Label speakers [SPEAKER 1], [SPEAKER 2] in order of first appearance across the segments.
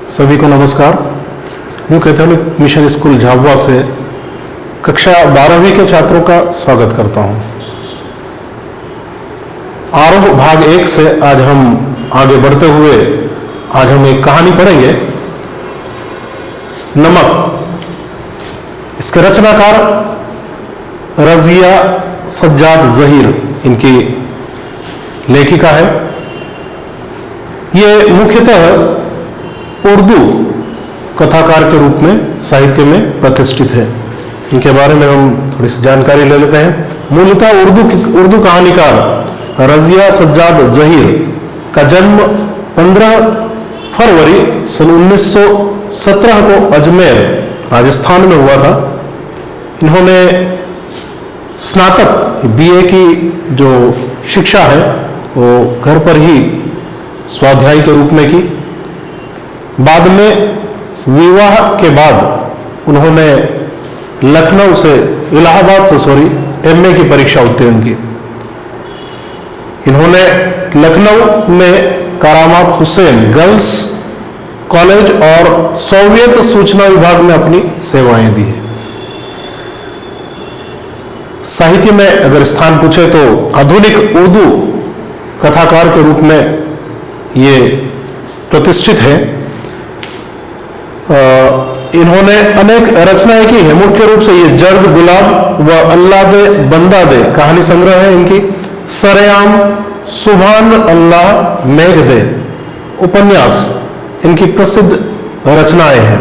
[SPEAKER 1] सभी को नमस्कार। New Catholic mission school Jhabua से कक्षा 12वीं के छात्रों का स्वागत करता हूं। आरोह भाग 1 से आज हम आगे बढ़ते हुए आज हम एक कहानी पढ़ेंगे, नमक। इसके रचनाकार रजिया सज्जाद जहीर इनकी लेखिका है। ये मुख्यतः उर्दू कथाकार के रूप में साहित्य में प्रतिष्ठित है। इनके बारे में हम थोड़ी सी जानकारी ले लेते हैं। मूलतः उर्दू कहानीकार रजिया सज्जाद जहीर का जन्म 15 फरवरी सन 1917 को अजमेर राजस्थान में हुआ था। इन्होंने स्नातक बीए की जो शिक्षा है वो घर पर ही स्वाध्याय के रूप में की। बाद में विवाह के बाद उन्होंने लखनऊ से इलाहाबाद से एमए की परीक्षा उत्तीर्ण की। इन्होंने लखनऊ में करामत हुसैन गर्ल्स कॉलेज और सोवियत सूचना विभाग में अपनी सेवाएं दी है। साहित्य में अगर स्थान पूछे तो आधुनिक उर्दू कथाकार के रूप में ये प्रतिष्ठित है। इन्होंने अनेक रचनाएं की है। मुख्य रूप से ये जर्द गुलाब व अल्लाह दे बंदा दे कहानी संग्रह है इनकी। सरेआम, सुभान अल्लाह, मेघ दे उपन्यास इनकी प्रसिद्ध रचनाएं हैं।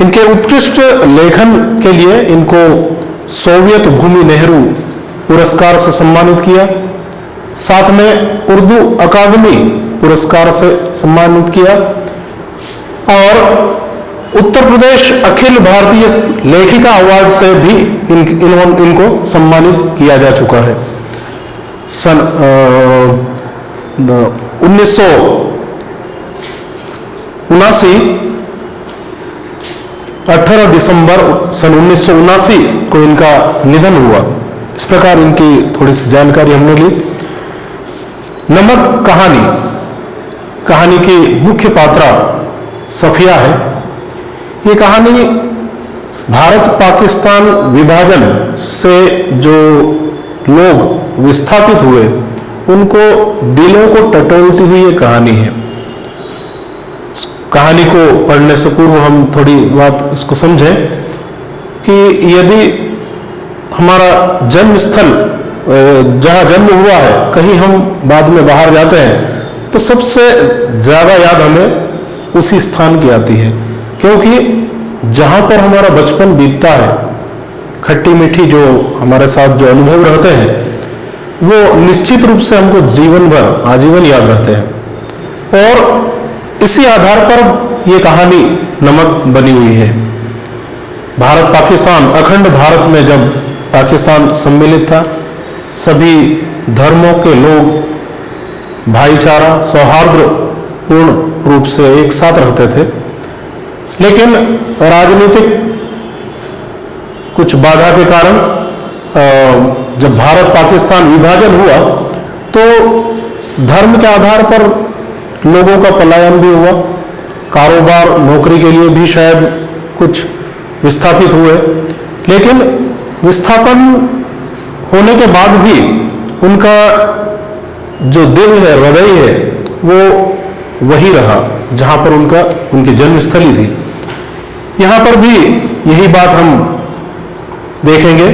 [SPEAKER 1] इनके उत्कृष्ट लेखन के लिए इनको सोवियत भूमि नेहरू पुरस्कार से सम्मानित किया। साथ में उर्दू अकादमी पुरस्कार से सम्मानित किया और उत्तर प्रदेश अखिल भारतीय लेखिका अवार्ड से भी इनको सम्मानित किया जा चुका है। सन 18 दिसंबर सन 1979 को इनका निधन हुआ। इस प्रकार इनकी थोड़ी सी जानकारी हमने ली। नमक कहानी की मुख्य पात्रा सफिया है। ये कहानी भारत पाकिस्तान विभाजन से जो लोग विस्थापित हुए उनको दिलों को टटोलती हुई ये कहानी है। कहानी को पढ़ने से पूर्व हम थोड़ी बात इसको समझें कि यदि हमारा जन्म स्थल जहाँ जन्म हुआ है कहीं हम बाद में बाहर जाते हैं तो सबसे ज़्यादा याद हमें उसी स्थान की आती है, क्योंकि जहाँ पर हमारा बचपन बीतता है, खट्टी मीठी जो हमारे साथ जो अनुभव रहते हैं वो निश्चित रूप से हमको जीवन भर आजीवन याद रहते हैं। और इसी आधार पर ये कहानी नमक बनी हुई है। भारत पाकिस्तान अखंड भारत में जब पाकिस्तान सम्मिलित था, सभी धर्मों के लोग भाईचारा सौहार्दपूर्ण रूप से एक साथ रहते थे। लेकिन राजनीतिक कुछ बाधा के कारण जब भारत पाकिस्तान विभाजन हुआ तो धर्म के आधार पर लोगों का पलायन भी हुआ। कारोबार नौकरी के लिए भी शायद कुछ विस्थापित हुए, लेकिन विस्थापन होने के बाद भी उनका जो दिल है, हृदय है, वो वही रहा जहाँ पर उनकी जन्मस्थली थी। यहाँ पर भी यही बात हम देखेंगे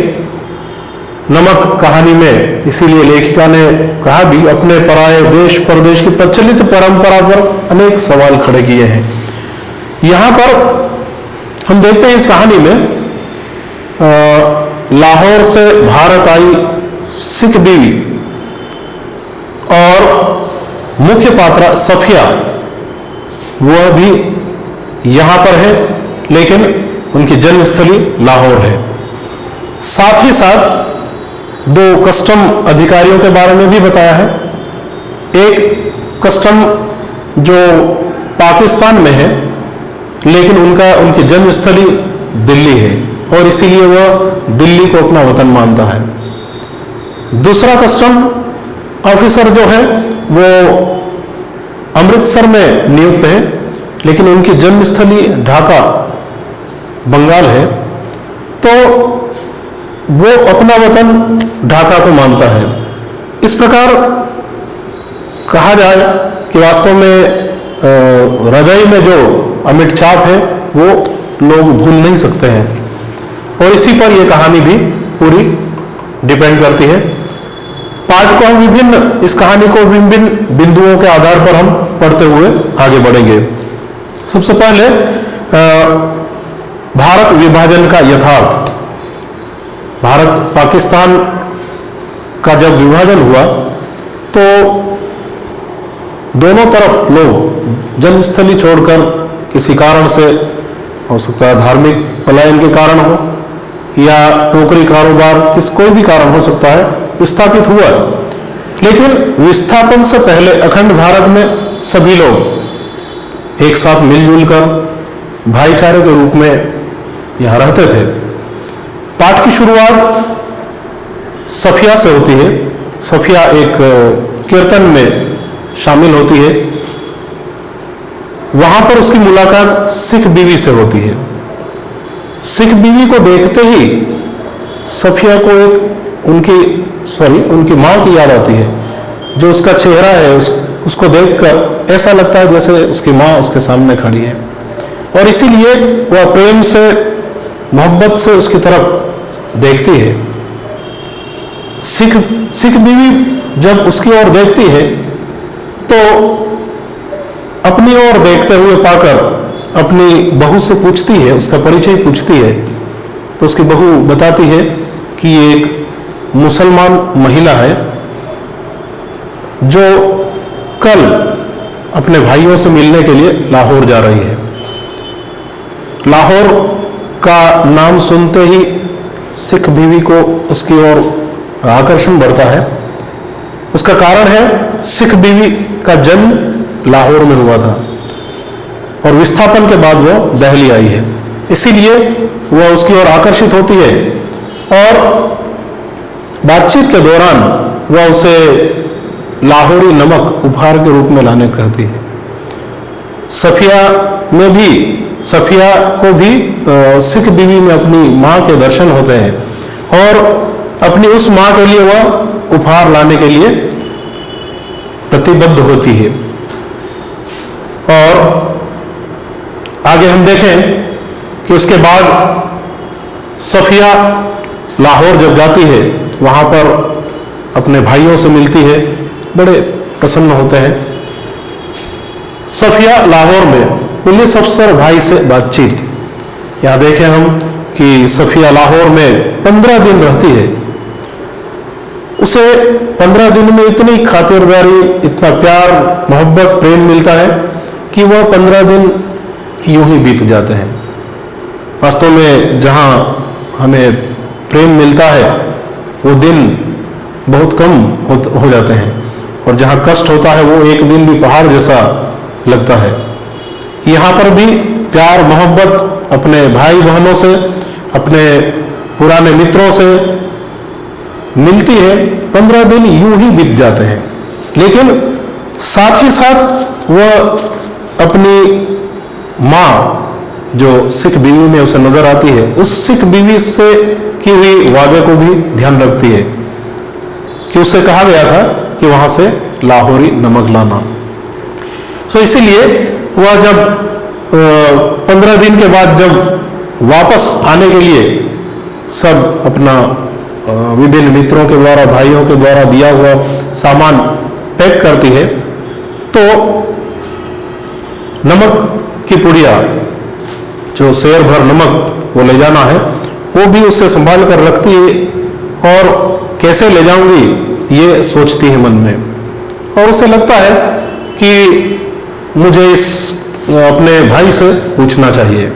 [SPEAKER 1] नमक कहानी में। इसीलिए लेखिका ने कहा भी अपने पराये देश परदेश की प्रचलित परंपरा पर अनेक सवाल खड़े किए हैं। यहाँ पर हम देखते हैं इस कहानी में लाहौर से भारत आई सिख बीवी और मुख्य पात्रा सफिया, वह भी यहाँ पर है लेकिन उनकी जन्मस्थली लाहौर है। साथ ही साथ 2 कस्टम अधिकारियों के बारे में भी बताया है। एक कस्टम जो पाकिस्तान में है लेकिन उनकी जन्मस्थली दिल्ली है और इसीलिए वह दिल्ली को अपना वतन मानता है। दूसरा कस्टम ऑफिसर जो है वो अमृतसर में नियुक्त है लेकिन उनकी जन्मस्थली ढाका बंगाल है, तो वो अपना वतन ढाका को मानता है। इस प्रकार कहा जाए कि वास्तव में हृदय में जो अमिट छाप है वो लोग भूल नहीं सकते हैं, और इसी पर यह कहानी भी पूरी डिपेंड करती है। पाठ को हम इस कहानी को विभिन्न बिंदुओं के आधार पर हम पढ़ते हुए आगे बढ़ेंगे। सबसे पहले भारत विभाजन का यथार्थ। भारत पाकिस्तान का जब विभाजन हुआ तो दोनों तरफ लोग जन्मस्थली छोड़कर किसी कारण से, हो सकता है धार्मिक पलायन के कारण हो या नौकरी कारोबार, कोई भी कारण हो सकता है, विस्थापित हुआ। लेकिन विस्थापन से पहले अखंड भारत में सभी लोग एक साथ मिलजुल कर भाईचारे के रूप में यहाँ रहते थे। पाठ की शुरुआत सफिया से होती है। सफिया एक कीर्तन में शामिल होती है। वहां पर उसकी मुलाकात सिख बीवी से होती है। सिख बीवी को देखते ही सफिया को उनकी माँ की याद आती है। जो उसका चेहरा है उसको देखकर ऐसा लगता है जैसे उसकी माँ उसके सामने खड़ी है, और इसीलिए वह प्रेम से, मोहब्बत से उसकी तरफ देखती है। सिख बीवी जब उसकी ओर देखती है तो अपनी ओर देखते हुए पाकर अपनी बहू से पूछती है, उसका परिचय पूछती है। तो उसकी बहू बताती है कि ये एक मुसलमान महिला है जो कल अपने भाइयों से मिलने के लिए लाहौर जा रही है। लाहौर का नाम सुनते ही सिख बीवी को उसकी ओर आकर्षण बढ़ता है। उसका कारण है सिख बीवी का जन्म लाहौर में हुआ था और विस्थापन के बाद वो दिल्ली आई है, इसीलिए वह उसकी ओर आकर्षित होती है और बातचीत के दौरान वह उसे लाहौरी नमक उपहार के रूप में लाने कहती है। सफिया को भी सिख बीवी में अपनी माँ के दर्शन होते हैं और अपनी उस माँ के लिए वह उपहार लाने के लिए प्रतिबद्ध होती है। और आगे हम देखें कि उसके बाद सफिया लाहौर जब जाती है, वहाँ पर अपने भाइयों से मिलती है, बड़े प्रसन्न होते हैं। सफिया लाहौर में पुलिस अफसर भाई से बातचीत। यहाँ देखें हम कि सफिया लाहौर में 15 दिन रहती है। उसे 15 दिन में इतनी खातिरदारी, इतना प्यार, मोहब्बत, प्रेम मिलता है कि वह 15 दिन यूं ही बीत जाते हैं। वास्तव में जहाँ हमें प्रेम मिलता है वो दिन बहुत कम हो जाते हैं, और जहाँ कष्ट होता है वो एक दिन भी पहाड़ जैसा लगता है। यहाँ पर भी प्यार, मोहब्बत अपने भाई बहनों से, अपने पुराने मित्रों से मिलती है। 15 दिन यूं ही बीत जाते हैं, लेकिन साथ ही साथ वह अपनी माँ जो सिख बीवी में उसे नजर आती है, उस सिख बीवी से की हुई वादे को भी ध्यान रखती है कि उसे कहा गया था कि वहां से लाहौरी नमक लाना। सो इसीलिए वह जब 15 दिन के बाद जब वापस आने के लिए सब अपना विभिन्न मित्रों के द्वारा, भाइयों के द्वारा दिया हुआ सामान पैक करती है, तो नमक की पुड़िया, जो शेर भर नमक वो ले जाना है, वो भी उसे संभाल कर रखती है और कैसे ले जाऊंगी ये सोचती है मन में। और उसे लगता है कि मुझे अपने भाई से पूछना चाहिए,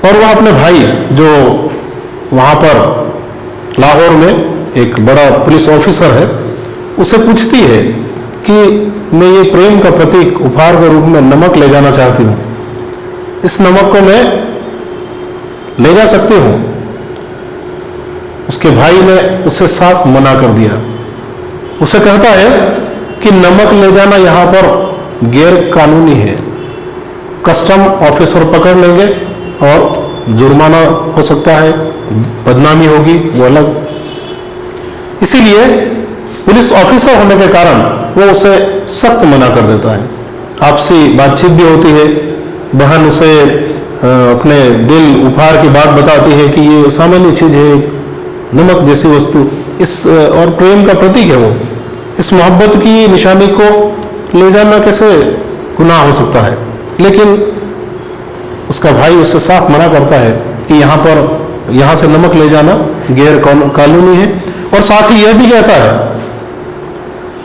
[SPEAKER 1] और वह अपने भाई जो वहाँ पर लाहौर में एक बड़ा पुलिस ऑफिसर है, उसे पूछती है कि मैं ये प्रेम का प्रतीक उपहार के रूप में नमक ले जाना चाहती हूँ, इस नमक को मैं ले जा सकती हूँ? उसके भाई ने उसे साफ मना कर दिया। उसे कहता है कि नमक ले जाना यहाँ पर गैर कानूनी है, कस्टम ऑफिसर पकड़ लेंगे और जुर्माना हो सकता है, बदनामी होगी, वो अलग। इसीलिए पुलिस ऑफिसर होने के कारण वो उसे सख्त मना कर देता है। आपसी बातचीत भी होती है, बहन उसे अपने दिल उपहार की बात बताती है कि ये सामान्य चीज है, नमक जैसी वस्तु, इस और प्रेम का प्रतीक है वो, इस मोहब्बत की निशानी को ले जाना कैसे गुनाह हो सकता है। लेकिन उसका भाई उससे साफ मना करता है कि यहाँ से नमक ले जाना गैर कानूनी है, और साथ ही यह भी कहता है,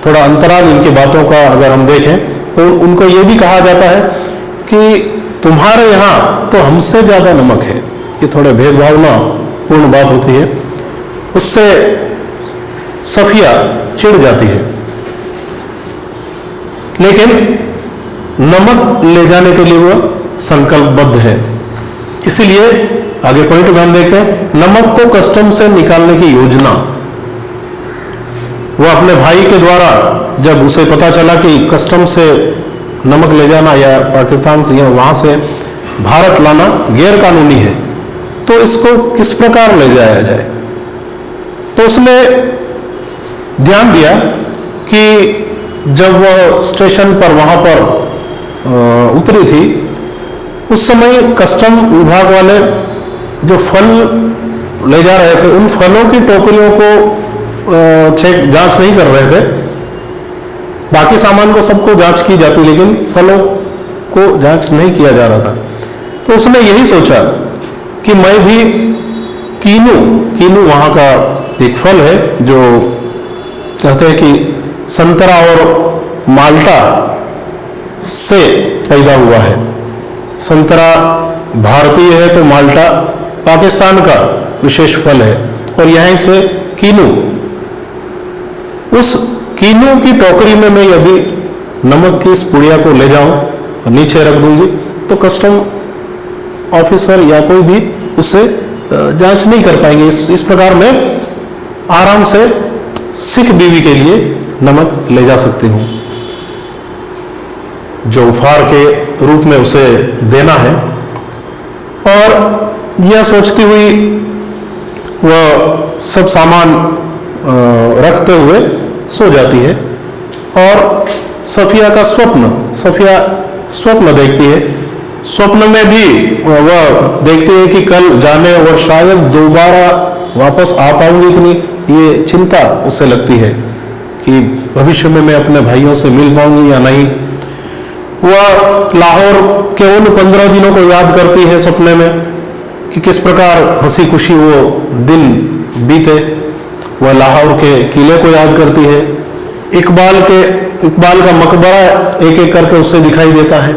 [SPEAKER 1] थोड़ा अंतराल इनकी बातों का अगर हम देखें तो उनको यह भी कहा जाता है कि तुम्हारे यहाँ तो हमसे ज्यादा नमक है। ये थोड़े भेदभावना पूर्ण बात होती है। उससे सफिया चिढ़ जाती है, लेकिन नमक ले जाने के लिए वह संकल्पबद्ध है। इसीलिए आगे पॉइंट में हम देखते हैं, नमक को कस्टम से निकालने की योजना। वह अपने भाई के द्वारा जब उसे पता चला कि कस्टम से नमक ले जाना या पाकिस्तान से या वहां से भारत लाना गैर कानूनी है, तो इसको किस प्रकार ले जाया जाए, तो उसने ध्यान दिया कि जब वह स्टेशन पर वहां पर उतरी थी, उस समय कस्टम विभाग वाले जो फल ले जा रहे थे, उन फलों की टोकरियों को जांच नहीं कर रहे थे। बाकी सामान को सबको जांच की जाती, लेकिन फलों को जांच नहीं किया जा रहा था। तो उसने यही सोचा कि मैं भी कीनू वहां का एक फल है जो कहते हैं कि संतरा और माल्टा से पैदा हुआ है। संतरा भारतीय है तो माल्टा पाकिस्तान का विशेष फल है, और यहीं से कीनू, उस कीनू की टोकरी में मैं यदि नमक की इस पुड़िया को ले जाऊं और नीचे रख दूंगी तो कस्टम ऑफिसर या कोई भी उसे जांच नहीं कर पाएंगे। इस प्रकार मैं आराम से सिख बीवी के लिए नमक ले जा सकती हूं, जो उपहार के रूप में उसे देना है। और यह सोचती हुई वह सब सामान रखते हुए सो जाती है, और सफिया स्वप्न देखती है। स्वप्न में भी वह देखती है कि कल जाने और शायद दोबारा वापस आ पाऊंगी कि नहीं, ये चिंता उसे लगती है कि भविष्य में मैं अपने भाइयों से मिल पाऊंगी या नहीं। वह लाहौर के उन 15 दिनों को याद करती है सपने में कि किस प्रकार हंसी खुशी वो दिन बीते। वह लाहौर के किले को याद करती है, इकबाल का मकबरा एक एक करके उससे दिखाई देता है।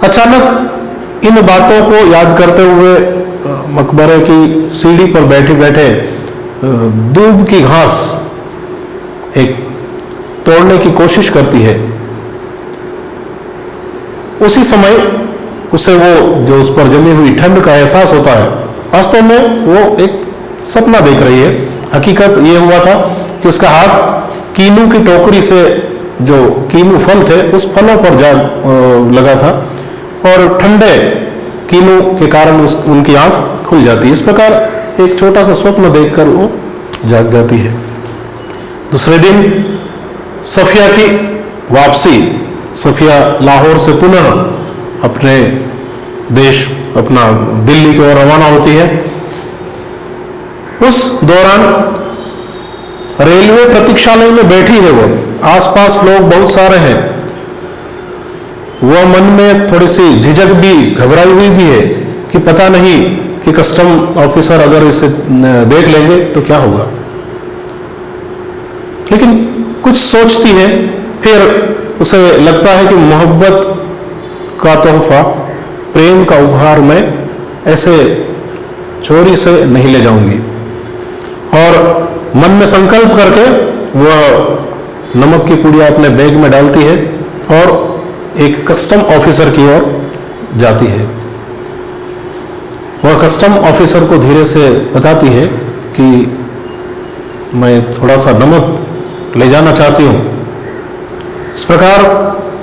[SPEAKER 1] अचानक इन बातों को याद करते हुए मकबरे की सीढ़ी पर बैठे बैठे दूब की घास एक तोड़ने की कोशिश करती है। उसी समय उसे वो जो उस पर जमी हुई ठंड का एहसास होता है। वास्तव में वो एक सपना देख रही है। हकीकत ये हुआ था कि उसका हाथ कीनू की टोकरी से, जो कीनू फल थे, उस फलों पर जा लगा था, और ठंडे कीनू के कारण उनकी आंख खुल जाती है। इस प्रकार एक छोटा सा स्वप्न देखकर वो जाग जाती है। दूसरे दिन सफिया की वापसी, सफिया लाहौर से पुनः अपने देश, अपना दिल्ली की ओर रवाना होती है। उस दौरान रेलवे प्रतीक्षालय में बैठी है वो, आसपास लोग बहुत सारे हैं। वह मन में थोड़ी सी झिझक भी, घबराई हुई भी है कि पता नहीं कि कस्टम ऑफिसर अगर इसे देख लेंगे तो क्या होगा। लेकिन कुछ सोचती है, फिर उसे लगता है कि मोहब्बत का तोहफा, प्रेम का उपहार मैं ऐसे चोरी से नहीं ले जाऊंगी। और मन में संकल्प करके वह नमक की पुड़िया अपने बैग में डालती है और एक कस्टम ऑफिसर की ओर जाती है। वह कस्टम ऑफिसर को धीरे से बताती है कि मैं थोड़ा सा नमक ले जाना चाहती हूँ। इस प्रकार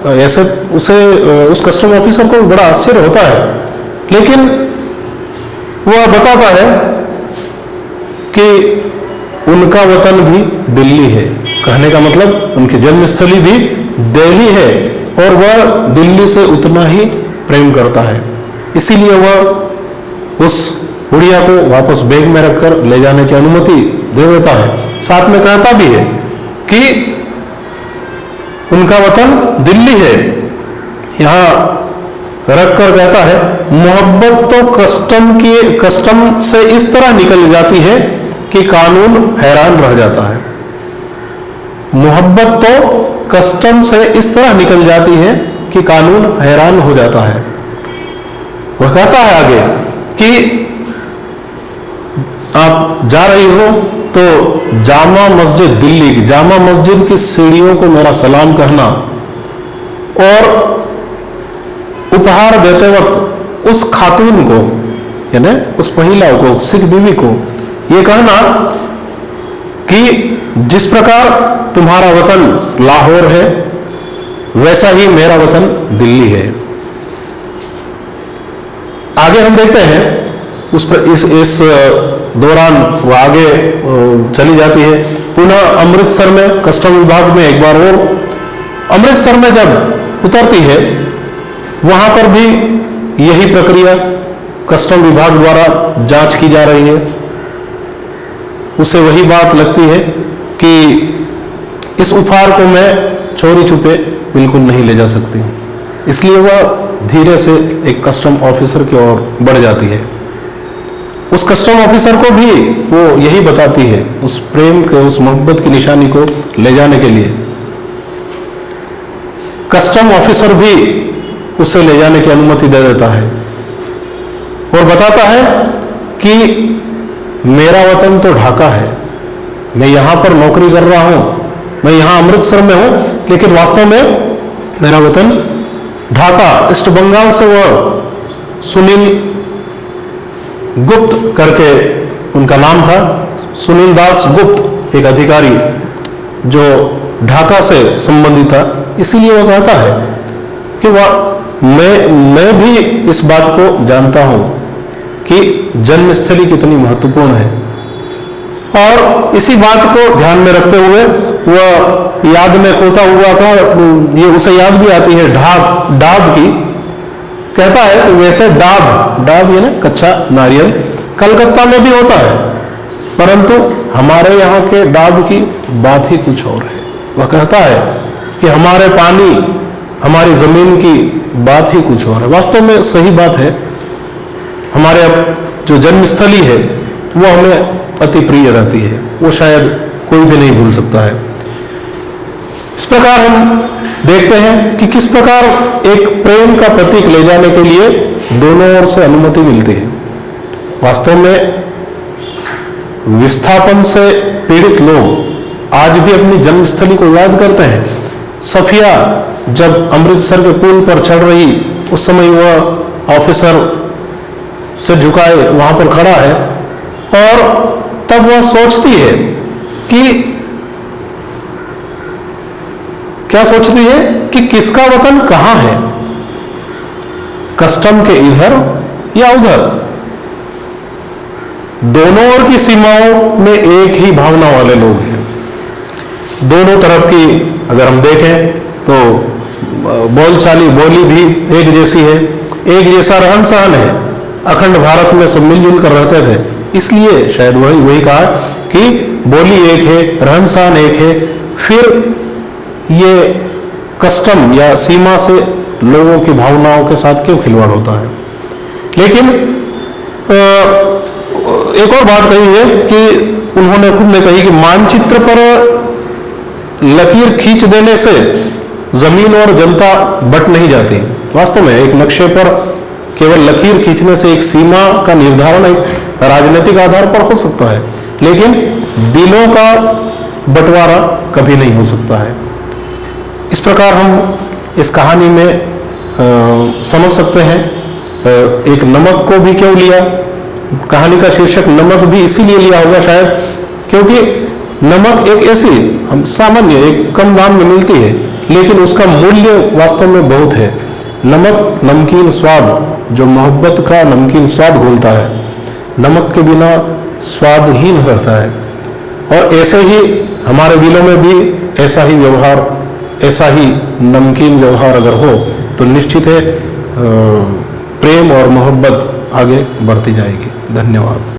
[SPEAKER 1] ऐसे उस कस्टम ऑफिसर को बड़ा आश्चर्य होता है, लेकिन वह बताता है कि उनका वतन भी दिल्ली है। कहने का मतलब उनकी जन्मस्थली भी दिल्ली है और वह दिल्ली से उतना ही प्रेम करता है, इसीलिए वह उस गुड़िया को वापस बैग में रखकर ले जाने की अनुमति दे देता है। साथ में कहता भी है कि उनका वतन दिल्ली है। यहाँ रखकर कहता है, मोहब्बत तो कस्टम से इस तरह निकल जाती है कि कानून हैरान रह जाता है। मोहब्बत तो कस्टम से इस तरह निकल जाती है कि कानून हैरान हो जाता है। वह कहता है आगे कि आप जा रही हो तो जामा मस्जिद, दिल्ली की जामा मस्जिद की सीढ़ियों को मेरा सलाम कहना और उपहार देते वक्त उस खातून को, यानी उस महिला को, सिख बीवी को ये कहना कि जिस प्रकार तुम्हारा वतन लाहौर है वैसा ही मेरा वतन दिल्ली है। आगे हम देखते हैं उस पर इस दौरान वो आगे चली जाती है। पुनः अमृतसर में कस्टम विभाग में एक बार और अमृतसर में जब उतरती है, वहां पर भी यही प्रक्रिया कस्टम विभाग द्वारा जांच की जा रही है। उसे वही बात लगती है कि इस उपहार को मैं चोरी छुपे बिल्कुल नहीं ले जा सकती हूँ, इसलिए वह धीरे से एक कस्टम ऑफिसर की ओर बढ़ जाती है। उस कस्टम ऑफिसर को भी वो यही बताती है, उस प्रेम के, उस मोहब्बत की निशानी को ले जाने के लिए कस्टम ऑफिसर भी उसे ले जाने की अनुमति दे देता है और बताता है कि मेरा वतन तो ढाका है, मैं यहाँ पर नौकरी कर रहा हूँ, मैं यहाँ अमृतसर में हूँ, लेकिन वास्तव में मेरा वतन ढाका, ईस्ट बंगाल से वह सुनील गुप्त करके उनका नाम था, सुनील दास गुप्त, एक अधिकारी जो ढाका से संबंधित था। इसीलिए वह कहता है कि मैं भी इस बात को जानता हूं कि जन्मस्थली कितनी महत्वपूर्ण है, और इसी बात को ध्यान में रखते हुए वह याद में खोता हुआ का ये उसे याद भी आती है डाब की। कहता है कि वैसे डाब ये ना कच्चा नारियल कलकत्ता में भी होता है, परंतु हमारे यहाँ के डाब की बात ही कुछ और है। वह कहता है कि हमारे पानी, हमारी जमीन की बात ही कुछ और है। वास्तव में सही बात है, हमारे अब जो जन्मस्थली है वो हमें अति प्रिय रहती है, वो शायद कोई भी नहीं भूल सकता है। इस प्रकार हम देखते हैं कि किस प्रकार एक प्रेम का प्रतीक ले जाने के लिए दोनों ओर से अनुमति मिलती है। वास्तव में विस्थापन से पीड़ित लोग आज भी अपनी जन्मस्थली को याद करते हैं। सफिया जब अमृतसर के पुल पर चढ़ रही, उस समय वह ऑफिसर से झुकाए वहां पर खड़ा है और तब वह सोचती है कि क्या सोचती है कि किसका वतन कहां है, कस्टम के इधर या उधर। दोनों ओर की सीमाओं में एक ही भावना वाले लोग हैं। दोनों तरफ की अगर हम देखें तो बोलचाली, बोली भी एक जैसी है, एक जैसा रहन सहन है। अखंड भारत में सब मिलजुल कर रहते थे, इसलिए शायद वही कहा कि बोली एक है, रहन सहन एक है। फिर ये कस्टम या सीमा से लोगों की भावनाओं के साथ क्यों खिलवाड़ होता है। लेकिन एक और बात कही है कि उन्होंने खुद ने कही कि मानचित्र पर लकीर खींच देने से जमीन और जनता बट नहीं जाती। वास्तव में एक नक्शे पर केवल लकीर खींचने से एक सीमा का निर्धारण एक राजनीतिक आधार पर हो सकता है, लेकिन दिलों का बंटवारा कभी नहीं हो सकता है। इस प्रकार हम इस कहानी में समझ सकते हैं एक नमक को भी क्यों लिया। कहानी का शीर्षक नमक भी इसीलिए लिया होगा शायद क्योंकि नमक एक ऐसी हम सामान्य एक कम दाम में मिलती है, लेकिन उसका मूल्य वास्तव में बहुत है। नमक नमकीन स्वाद, जो मोहब्बत का नमकीन स्वाद घोलता है, नमक के बिना स्वादहीन रहता है। और ऐसे ही हमारे दिलों में भी ऐसा ही व्यवहार, ऐसा ही नमकीन व्यवहार अगर हो तो निश्चित है प्रेम और मोहब्बत आगे बढ़ती जाएगी। धन्यवाद।